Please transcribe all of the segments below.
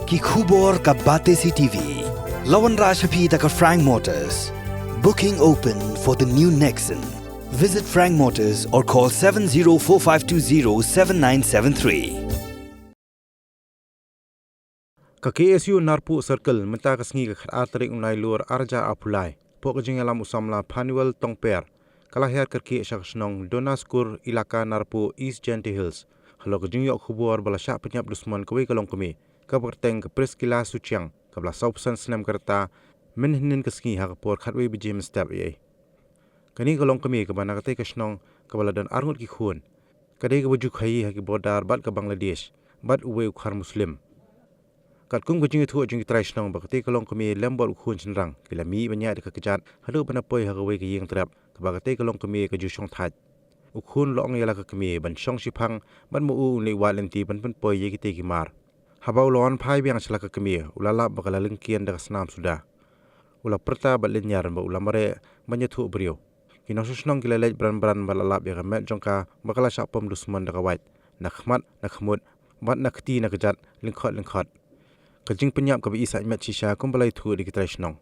ki khubor ka Bate CTV. Lawan Rashapi taka Frank Motors. Booking open for the new Nexon. Visit Frank Motors or call 7045207973. Ka KSU Narpu Circle menta kasngi ka khatatrik unai luar arja apulai pok jingalam usamla Panuel Tongper kalahir kerki syaksnong Donaskur ilaka Narpu East Genti Hills halo ka jingyok khubor bala syak penyap dusman kawi kalong kami ka perteng ka preskila suciang ka bala sausan senam kerta menhinin kasngi ha kapor khatwi bijim step ye kani kalong kami ka bana kate kasnong ka bala dan arngut ki khun kadai ka bujuk khai ha ki bodar bat ka Bangladesh bat uwe ukhar muslim kat kung bujing itu jing tradisional bakti kalong kami lembor ukhun senrang kila mi banyak dekat kejat hadu panapoi hagawai ke yeng terap kabakati kalong kami ke jusong that ukhun loong yala ke kami ban song sipang ban mu ni walenti ban poi ye kite kimar habau lon phai biang sala ke kami ulala bakala lengkian dak senam sudah ula perta balinyar ba ulamare banyathu brio kinosusnong kila lej bran balala ya kamet jongka bakala sapom dusman dak wait nakhmat nakhmut bat nakti nakjat lengkhot kajing penyap ka bi isa met shisha kumbalai thu di kitresnong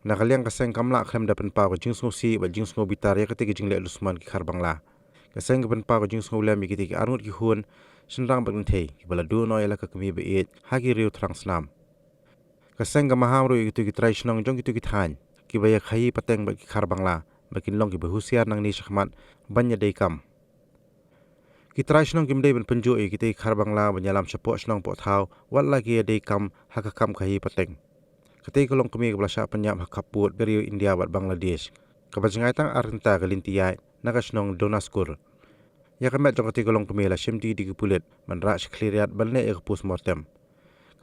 nakaliang kaseng kamla khlem dapen pa ko jing si ba jing bitar ya kate jing le lusman ki khar bangla kaseng gapen pa ko jing le mi kiti arnut ki hun senrang bagn thei ki bala du no yala ka kami be et hagi riu transnam kaseng ga maham ru ki kitresnong jong ki than ki ba ya khai pateng ba ki khar bangla ba kin long ki behusiar nang ni shkhmat banya dei kam Kitrasnong kimdei ben penju e kita khar bangla banyalam support snong po thau wat lagi dei kam hakakam khahi pateng kate kolong kami ke blasha penyap hakaput beriu India bat Bangladesh kabajangai tang arenta galintiai nakasnong Donaskur ya kamet jong kate kolong kami la shimdi di pulet man ra cleariat balne e post mortem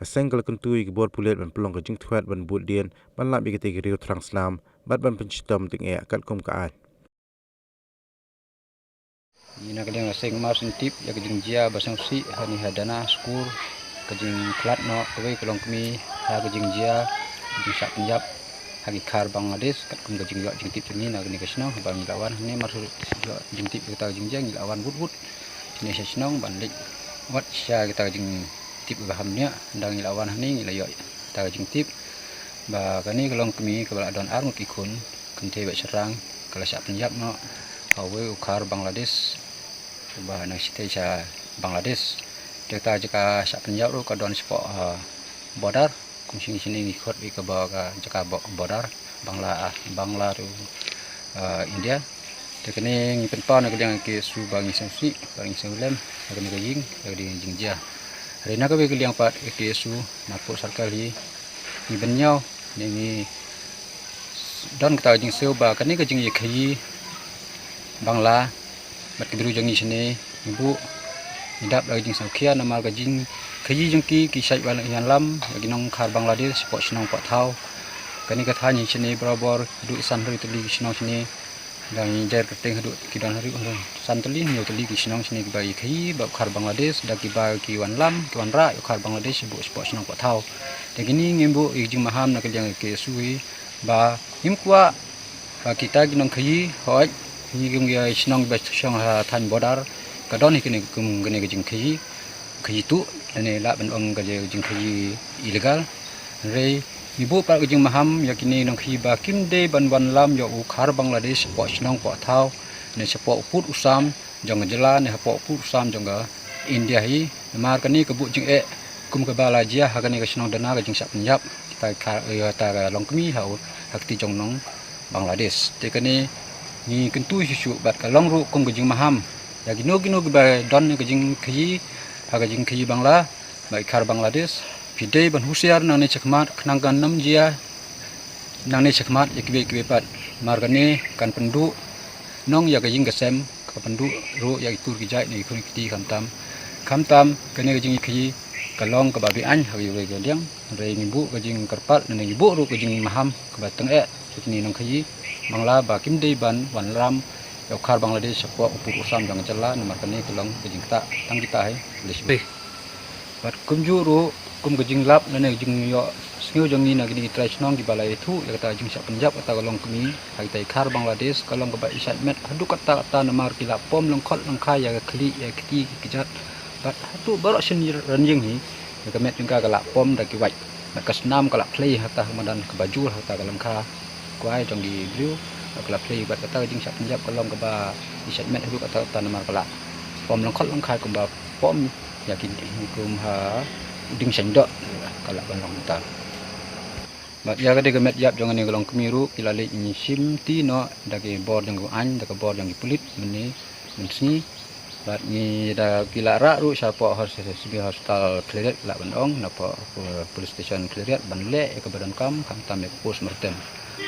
kaseng kal kuntui ki bor pulet ban pelong ka jing thwat ban bud dien ban la bi kate riu translam bat ban penchitom ting e kat kum ka Ina kadang seng mas sentip ya kajing jia basang si hani hadana skur kajing klat no kawai kalong kami ha kajing jia kajing sak Punjab hagi khar Bangladesh kat kum kajing yo jing tip ni na ni kasno bang lawan ni marsud yo jing tip kita kajing jia lawan but ni sesnong bandik wat sya kita kajing tip bahamnya ndang lawan ni la yo ta kajing tip ba kani kalong kami kabal adon arngut ikun kente ba serang kala sak Punjab no awe ukhar Bangladesh ba na site cha Bangladesh kita jika sak Punjab ru ka don sport border kum sini ni khot bi ka ba ka jaka border Bangla ru India te kene ngi penpon ka dang ke su bang sangsi bang sangulem ka ni ka ying ka di jingjia rena ka be ka liang pat ke su na po sarkar hi ni benyau ni don ka jing seu ba ka ni ka jing ye khai Bangla mat kedru jangi sini ibu idap lagi jing saukia nama ka jing khayi jing ki sai wala yan lam lagi nong khar Bangladesh pot snong pot thau kani ka thani sini barabar du san ri tuli snong sini dang jar keteng du ki dan hari san tuli nyo tuli ki snong sini ba khayi ba khar Bangladesh da ki ba ki wan lam ki wan ra khar Bangladesh bu pot snong pot thau de gini ngimbu jing maham na ka jang ke sui ba himkwa ba kita gi nong khayi hoi ni gum ya snong ba song ha than bodar ka don ni kum gene jing khayi tu ne la ban ong ga jing khayi illegal re ibu pa jing maham yakini nong khayi ba kim de ban wan lam yo ukhar Bangladesh po snong po thau ne sepo put usam jong jela ne po put usam jong ga India hi mar kani ka bu jing e kum ka bala jia ha kani ka snong dana ga jing sak Punjab ta ka long kmi ha hakti jong nong Bangladesh te kani ni kentu hisu bat kalong ru kum gajing maham ya gino ba don gajing khayi ha gajing khayi Bangla bai khar Bangladesh pidei ban husiar nang ne chakmat khnang kan nam jia nang ne chakmat yakbe pat margane kan pendu nong ya gajing gasem ka pendu ru ya ikur ki jai ni khun kiti khamtam kane gajing khayi kalong ka babi an ha we galiang re ngibu gajing karpat ne ngibu ru gajing maham ka bateng e ni nong khayi Bangla ba kim dei ban wan ram yo khar Bangladesh ko upur usam jang jala nomor kani kelong kejing ta tang kita hai lesbe bat kum juru kum kejing lap nane jing yo sngiu jang ni na gini tradisional di balai thu ya kata jing sak Punjab kata kalong kemi hai tai khar Bangladesh kalong ba isat met hadu kata nomor kila pom long khot long kha ya kli ya kiti kijat bat hatu barok sen ranjing hi ya kemet juga kalak pom dak kiwaj dak kesnam kalak play hatta madan ke baju hatta kalam kha kuai jong di blue kalak play bat kata jing sak penjap kalom ke ba isat met hu kata tanamar kalak pom longkot longkai ke ba pom yakin kum ha ding sendok kalak balong ta bat ya kade kemet yap jangan ni kalong kemiru kilale ni sim ti no dagi bor jang an dak bor jang pulit meni mensi bat ni da kila ra ru siapa hospital Kleret la bandong napa police station Kleret banle ke badan kam tam pos mertem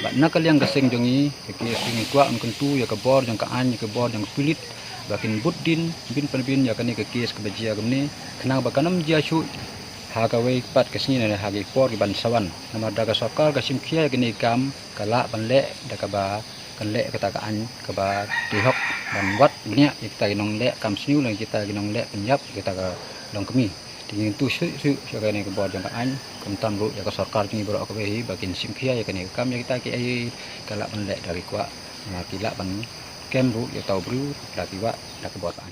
bat nak yang geseng jongi ke sing kuak kentu ya ke bor jang ka an ke bor jang pulit bakin buddin bin panbin ya kani ke kes ke bajia gemni kenang bakanam jia chu ha ka wei pat ke sini ne ha ge por ki ban sawan nama daga sokal ka sim khia ke ni kam kala banle da ka ba kan le kata ka an ka ba tihok dan wat nya kita ginong le kam sniu lang kita ginong le penyap kita ka long kemi tingin tu su ka ni ka bor jang ka an kam tam ru ya ka sarkar ni bro ka wei bakin sim khia ya ka ni kam ya kita ki ai kala banle dari kwa na kila ban kem ru ya tau bru la ki wa da ka bor an